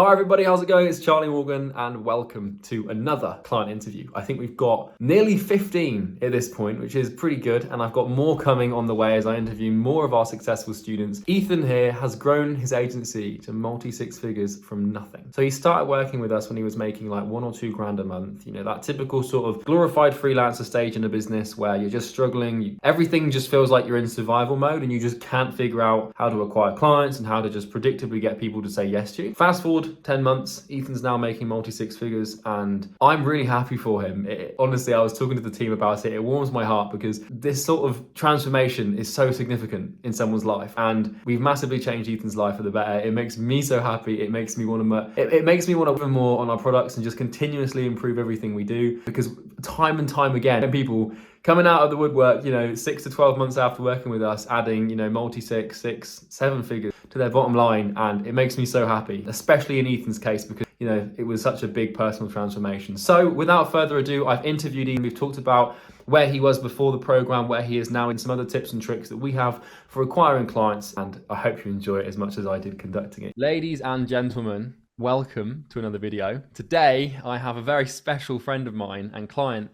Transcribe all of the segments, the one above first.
Hi everybody, how's it going? It's Charlie Morgan and welcome to another client interview. I think we've got nearly 15 at this point, which is pretty good, and I've got more coming on the way as I interview more of our successful students. Ethan here has grown his agency to multi-six figures from nothing. So he started working with us when he was making like $1 or $2 grand a month. You know, that typical sort of glorified freelancer stage in a business where you're just struggling. Everything just feels like you're in survival mode and you just can't figure out how to acquire clients and how to just predictably get people to say yes to you. Fast forward 10 months, Ethan's now making multi-six figures and I'm really happy for him. Honestly, I was talking to the team about it. It warms my heart because this sort of transformation is so significant in someone's life and we've massively changed Ethan's life for the better. It makes me so happy. It makes me want to, it makes me want to work more on our products and just continuously improve everything we do, because time and time again, people coming out of the woodwork, 6 to 12 months after working with us, adding, multi-six, 7 figures to their bottom line. And it makes me so happy, especially in Ethan's case, because, it was such a big personal transformation. So without further ado, I've interviewed Ethan. We've talked about where he was before the program, where he is now, and some other tips and tricks that we have for acquiring clients. And I hope you enjoy it as much as I did conducting it. Ladies and gentlemen, welcome to another video. Today, I have a very special friend of mine and client,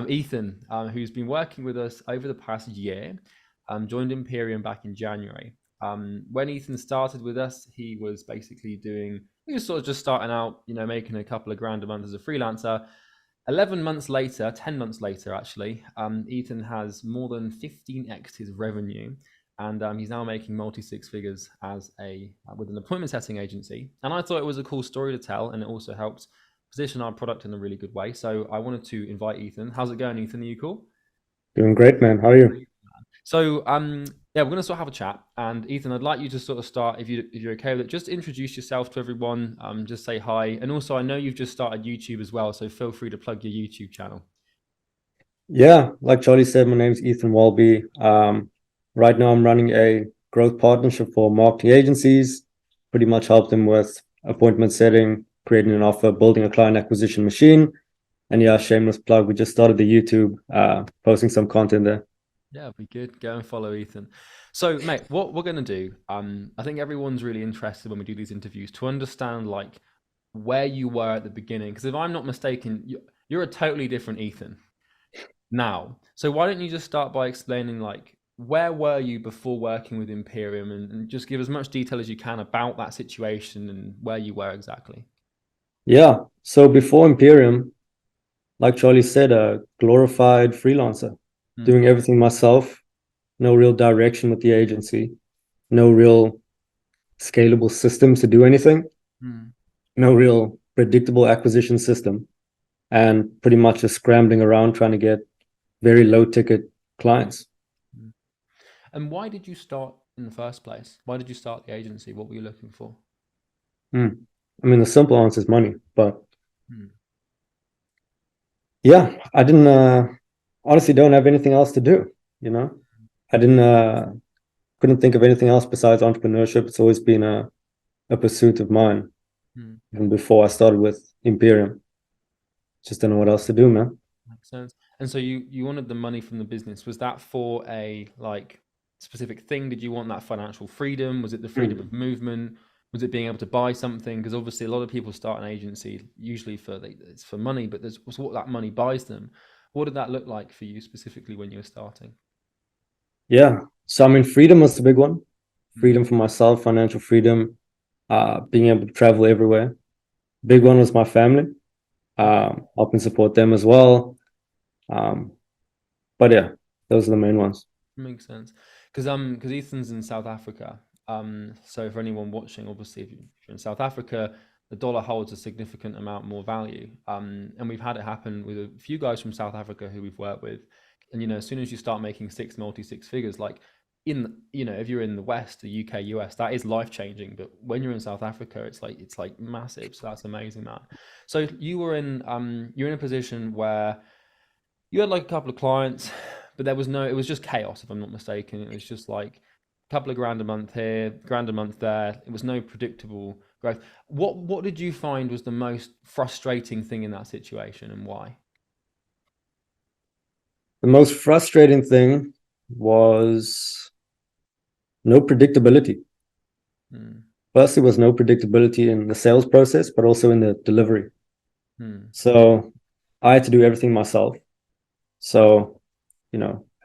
Ethan, who's been working with us over the past year, joined Imperium back in January. When Ethan started with us, he was basically sort of just starting out, making a couple of grand a month as a freelancer. 10 months later, actually, Ethan has more than 15x his revenue. And he's now making multi-six figures with an appointment setting agency. And I thought it was a cool story to tell, and it also helped position our product in a really good way. So I wanted to invite Ethan. How's it going, Ethan? Are you cool? Doing great, man. How are you? So yeah, we're gonna sort of have a chat. And Ethan, I'd like you to sort of start, if you're okay with it, just introduce yourself to everyone. Just say hi. And also, I know you've just started YouTube as well, so feel free to plug your YouTube channel. Yeah, like Charlie said, my name's Ethan Walby. Right now I'm running a growth partnership for marketing agencies, pretty much help them with appointment setting, creating an offer, building a client acquisition machine. And yeah, shameless plug, we just started the YouTube, posting some content there. Yeah, be good. Go and follow Ethan. So, mate, what we're going to do, I think everyone's really interested when we do these interviews to understand like where you were at the beginning. Because if I'm not mistaken, you're a totally different Ethan now. So why don't you just start by explaining like where were you before working with Imperium, and just give as much detail as you can about that situation and where you were exactly. Yeah, so before Imperium, like Charlie said, a glorified freelancer, Mm, doing everything myself, no real direction with the agency, no real scalable systems to do anything, mm, no real predictable acquisition system, and pretty much just scrambling around trying to get very low ticket clients. mm. And why did you start in the first place? Why did you start the agency? What were you looking for? Hmm. I mean, the simple answer is money, but Mm, yeah, I didn't honestly don't have anything else to do, you know. I didn't couldn't think of anything else besides entrepreneurship. It's always been a pursuit of mine. mm. Even before I started with Imperium. Just don't know what else to do, man. Makes sense. And so you wanted the money from the business. Was that for a like specific thing? Did you want that financial freedom? Was it the freedom Hmm. of movement? Was it being able to buy something? Because obviously a lot of people start an agency usually it's for money, but there's what that money buys them. What did that look like for you specifically when you were starting? Yeah. So I mean, freedom was the big one. Mm, Freedom for myself, financial freedom, being able to travel everywhere. Big one was my family, okay, helping support them as well. Um, but yeah, those are the main ones. makes sense. Because Ethan's in South Africa. So for anyone watching, obviously if you're in South Africa, the dollar holds a significant amount more value. And we've had it happen with a few guys from South Africa who we've worked with. And as soon as you start making multi-six figures, like if you're in the West, the UK, US, that is life changing. But when you're in South Africa, it's like massive. So that's amazing, man. So you're in a position where you had like a couple of clients, but it was just chaos, if I'm not mistaken. It was just like a couple of grand a month here, grand a month there. It was no predictable growth. What did you find was the most frustrating thing in that situation, and why? The most frustrating thing was no predictability. Hmm. firstly was no predictability in the sales process, but also in the delivery. So I had to do everything myself. So,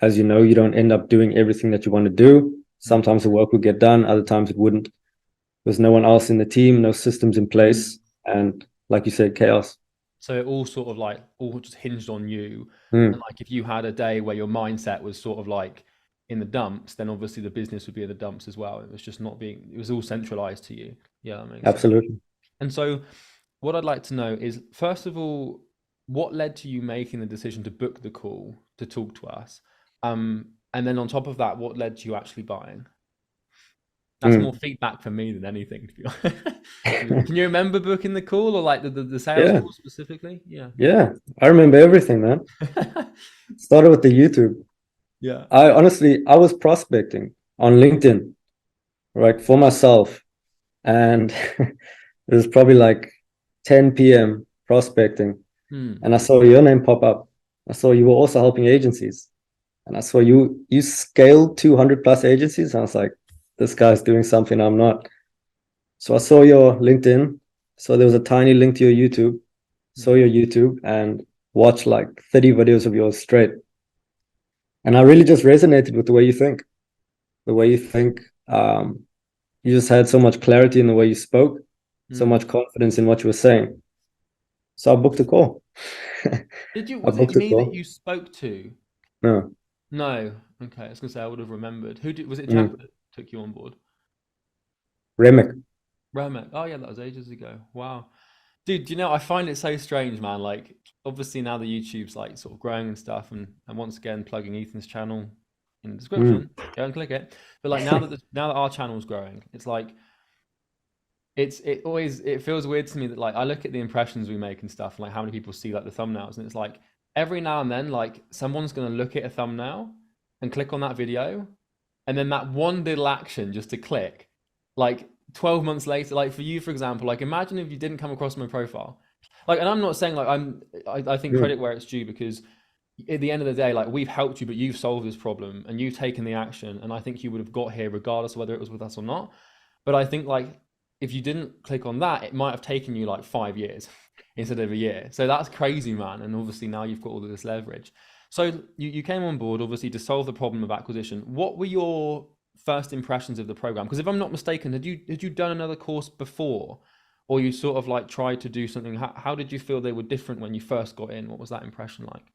as you know, you don't end up doing everything that you want to do. Sometimes the work would get done, other times it wouldn't. There's no one else in the team, no systems in place, and like you said, chaos. So it all sort of like all just hinged on you. Mm. And like if you had a day where your mindset was sort of like in the dumps, then obviously the business would be in the dumps as well. It was just not being, it was all centralized to you. Yeah, that makes sense. Absolutely. And so what I'd like to know is, first of all, what led to you making the decision to book the call to talk to us? And then on top of that, what led to you actually buying? That's more feedback from me than anything, to be honest. Can you remember booking the call, or like the sales Yeah. call specifically? Yeah. Yeah, I remember everything, man. Started with the YouTube. Yeah. I was prospecting on LinkedIn, right, for myself. And it was probably like 10 p.m. prospecting. And I saw your name pop up. I saw you were also helping agencies. And I saw you scaled 200 plus agencies. I was like, this guy's doing something I'm not. So I saw your LinkedIn. So there was a tiny link to your YouTube. Saw your YouTube and watched like 30 videos of yours straight. And I really just resonated with the way you think. The way you think. You just had so much clarity in the way you spoke, so much confidence in what you were saying. So I booked a call. Did you? I Was it booked a me that call. you spoke to? No. No. Okay, I was gonna say I would have remembered. Who did? Was it Jack that took you on board? Remek. Ramek. Oh yeah, that was ages ago. Wow. Dude, you know, I find it so strange, man. Like, obviously now the YouTube's like sort of growing and stuff, and once again plugging Ethan's channel in the description, go and click it. But like now that our channel's growing, it's like it feels weird to me that like I look at the impressions we make and stuff, and like how many people see like the thumbnails, and it's like every now and then like someone's gonna look at a thumbnail and click on that video, and then that one little action just to click, like 12 months later, like for you, for example, like imagine if you didn't come across my profile. Like, and I'm not saying like I think credit where it's due, because at the end of the day, like we've helped you, but you've solved this problem and you've taken the action. And I think you would have got here regardless of whether it was with us or not. But I think like if you didn't click on that, it might have taken you like 5 years instead of a year. So that's crazy, man. And obviously now you've got all of this leverage. So you came on board obviously to solve the problem of acquisition. What were your first impressions of the program? Because if I'm not mistaken, had you done another course before, or you sort of like tried to do something? How did you feel they were different when you first got in? What was that impression like?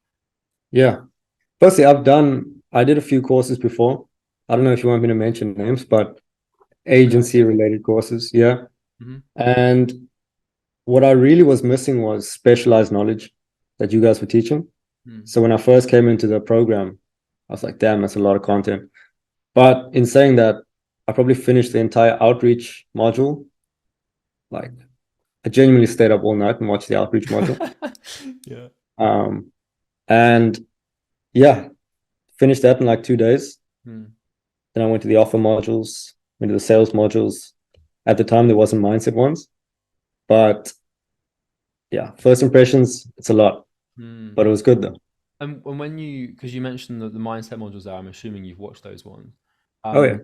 Yeah. Firstly, I did a few courses before. I don't know if you want me to mention names, but agency related courses. Yeah. And what I really was missing was specialized knowledge that you guys were teaching. So when I first came into the program, I was like, damn, that's a lot of content. But in saying that, I probably finished the entire outreach module. Like, I genuinely stayed up all night and watched the outreach module. Yeah. And yeah, finished that in like 2 days. Mm. Then I went to the offer modules, went to the sales modules. At the time, there wasn't mindset ones. But yeah, first impressions, it's a lot. But it was good though. And when you, because you mentioned the mindset modules there, I'm assuming you've watched those ones. Oh yeah.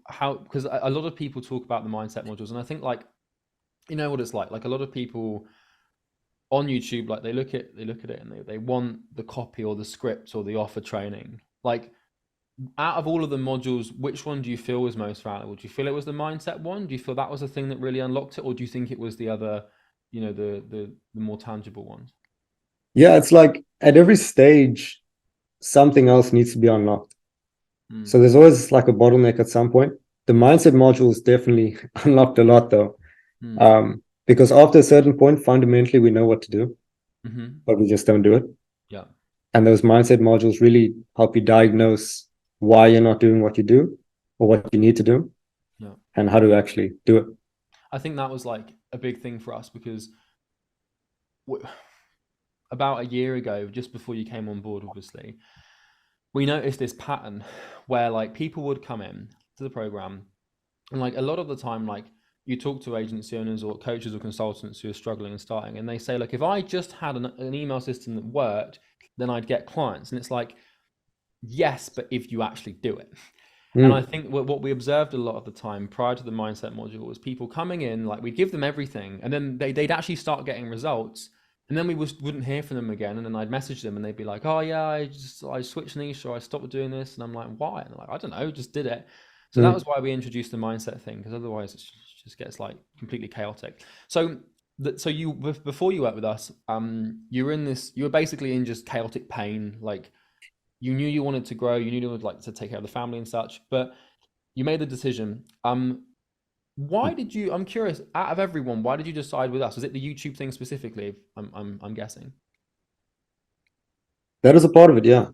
How, because a lot of people talk about the mindset modules, and I think like, you know what it's like a lot of people on YouTube, like they look at it and they want the copy or the script or the offer training. Like out of all of the modules, which one do you feel was most valuable? Do you feel it was the mindset one? Do you feel that was the thing that really unlocked it, or do you think it was the other, you know, the more tangible ones? Yeah, it's like at every stage, something else needs to be unlocked. So there's always like a bottleneck at some point. The mindset module is definitely unlocked a lot though. Because after a certain point, fundamentally, we know what to do, but we just don't do it. Yeah. And those mindset modules really help you diagnose why you're not doing what you do or what you need to do, and how to actually do it. I think that was like a big thing for us, because about a year ago, just before you came on board, obviously, we noticed this pattern where like people would come in to the program, and like a lot of the time, like you talk to agency owners or coaches or consultants who are struggling and starting, and they say, look, if I just had an email system that worked, then I'd get clients. And it's like, yes, but if you actually do it. And I Mm. think what we observed a lot of the time prior to the mindset module was people coming in, like we'd give them everything, and then they'd actually start getting results, and then we wouldn't hear from them again. And then I'd message them, and they'd be like, "Oh yeah, I switched niche or I stopped doing this," and I'm like, "Why?" And they're like, "I don't know, just did it." So that was Mm. why we introduced the mindset thing, because otherwise it just gets like completely chaotic. So so you before you worked with us, you were basically in just chaotic pain, like you knew you wanted to grow, you knew you would like to take care of the family and such, but you made the decision. Why did you? I'm curious. Out of everyone, why did you decide with us? Was it the YouTube thing specifically? I'm guessing. That is a part of it, yeah.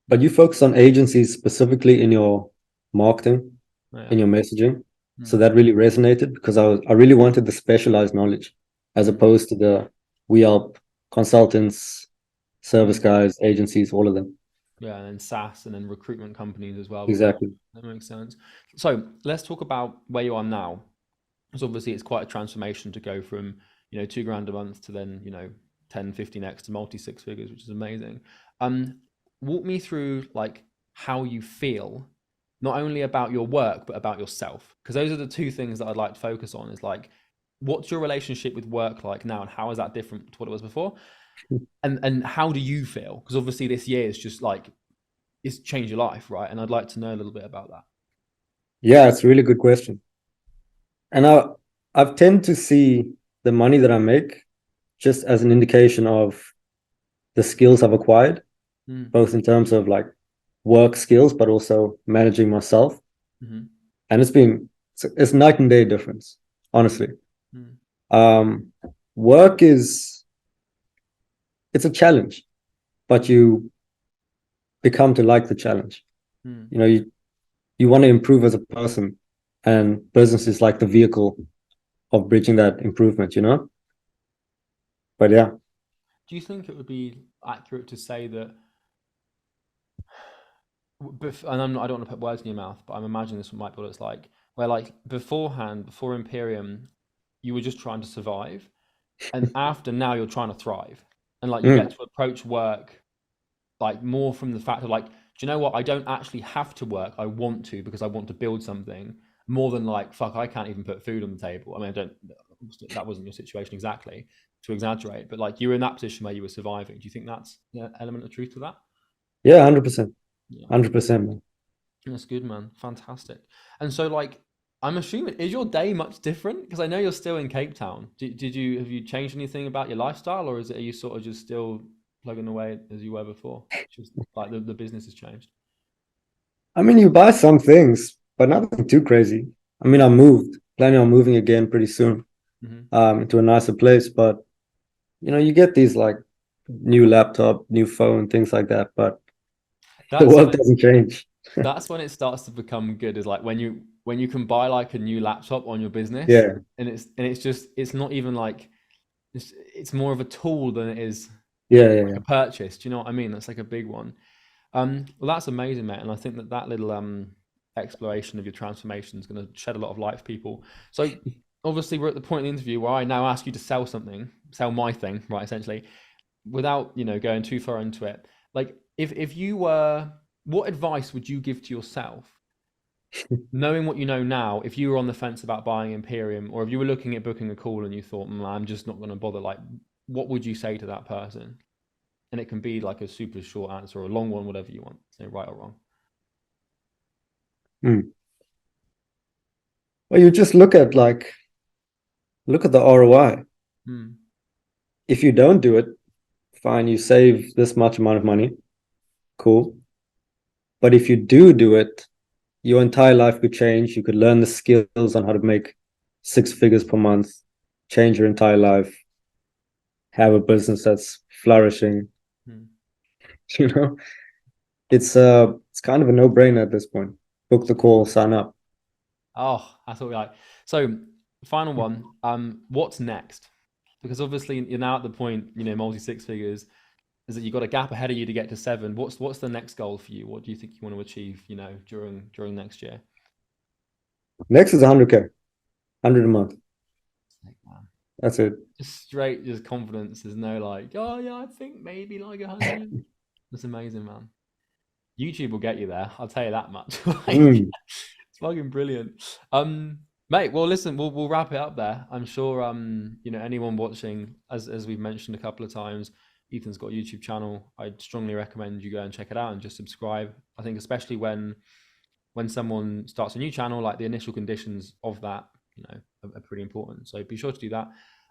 But Mm. you focus on agencies specifically in your marketing, Oh, yeah. in your messaging. So Mm. that really resonated because I really wanted the specialized knowledge as Mm. opposed to the we help consultants, service Mm. guys, agencies, all of them. Yeah, and then SaaS and then recruitment companies as well with that. Exactly. That makes sense. So let's talk about where you are now. Because obviously it's quite a transformation to go from, 2 grand a month to then, 10, 15x to multi six figures, which is amazing. Um, Walk me through like how you feel, not only about your work, but about yourself. Because those are the two things that I'd like to focus on is like, what's your relationship with work like now and how is that different to what it was before? And how do you feel? Because obviously this year is just like, it's changed your life, right? And I'd like to know a little bit about that. Yeah, it's a really good question. And I've tend to see the money that I make just as an indication of the skills I've acquired, Mm. both in terms of like work skills, but also managing myself. Mm-hmm. And it's night and day difference, honestly. Mm. Um, Work it's a challenge, but you become to like the challenge. Mm. You know, you want to improve as a person, and business is like the vehicle of bridging that improvement, you know? But yeah. Do you think it would be accurate to say that, and I don't want to put words in your mouth, but I'm imagining this might be what it's like, where like beforehand, before Imperium, you were just trying to survive, and after now you're trying to thrive, and like you get Mm, to approach work like more from the fact of like, do you know what? I don't actually have to work. I want to because I want to build something more than like, fuck, I can't even put food on the table. I mean, I don't, that wasn't your situation exactly to exaggerate, but like you were in that position where you were surviving. Do you think that's an element of truth to that? yeah, 100%. Yeah. 100%, man. That's good, man. Fantastic. And so, like, I'm assuming is your day much different? Because I know you're still in Cape Town. Did you have you changed anything about your lifestyle, or is it are you sort of just still plugging away as you were before? Just like the business has changed. I mean, you buy some things, but nothing too crazy. I mean, planning on moving again pretty soon, Hmm. into a nicer place. But you get these like new laptop, new phone, things like that. But the That's when world it doesn't change. that's when it starts to become good. Is like when you can buy like a new laptop on your business, Yeah, and it's just it's not even like it's more of a tool than it is yeah, yeah, like yeah. a purchase. Do you know what I mean? That's like a big one. Well, that's amazing, mate, and I think that that little exploration of your transformation is going to shed a lot of light for people. So, obviously, we're at the point in the interview where I now ask you to sell something, sell my thing, right? Essentially, without going too far into it. Like, if you were, what advice would you give to yourself, knowing what you know now? If you were on the fence about buying Imperium, or if you were looking at booking a call and you thought, I'm just not going to bother. Like, what would you say to that person? And it can be like a super short answer or a long one, whatever you want. So right or wrong. Mm. Well, you just look at the ROI. Hmm. If you don't do it, fine, you save this much amount of money. Cool. But if you do it, your entire life could change. You could learn the skills on how to make 6 figures per month, change your entire life, have a business that's flourishing. Hmm. You know, it's kind of a no-brainer at this point. Book the call, sign up. Oh, that's what we like. So, final one. What's next? Because obviously you're now at the point, multi six figures, is that you've got a gap ahead of you to get to seven. What's the next goal for you? What do you think you want to achieve, during next year? Next is 100K, 100 a month. Like, man, That's it. just straight, just confidence. There's no like, oh yeah, I think maybe like 100. That's amazing, man. YouTube will get you there. I'll tell you that much. Mm. It's fucking brilliant. Mate, well, listen, we'll wrap it up there. I'm sure, anyone watching, as we've mentioned a couple of times, Ethan's got a YouTube channel. I'd strongly recommend you go and check it out and just subscribe. I think especially when someone starts a new channel, like the initial conditions of that, are pretty important. So be sure to do that.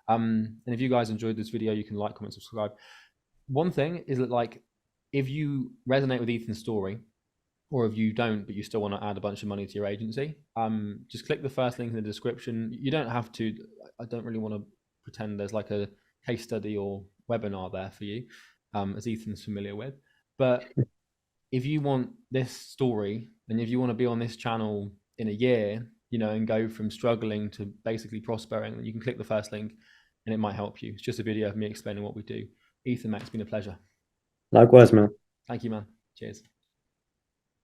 And if you guys enjoyed this video, you can like, comment, subscribe. One thing is that, like, if you resonate with Ethan's story, or if you don't, but you still want to add a bunch of money to your agency, just click the first link in the description. You don't have to. I don't really want to pretend there's like a case study or webinar there for you, as Ethan's familiar with. But if you want this story, and if you want to be on this channel in a year, and go from struggling to basically prospering, then you can click the first link and it might help you. It's just a video of me explaining what we do. Ethan, mate, it's been a pleasure. Likewise, man. Thank you, man. Cheers.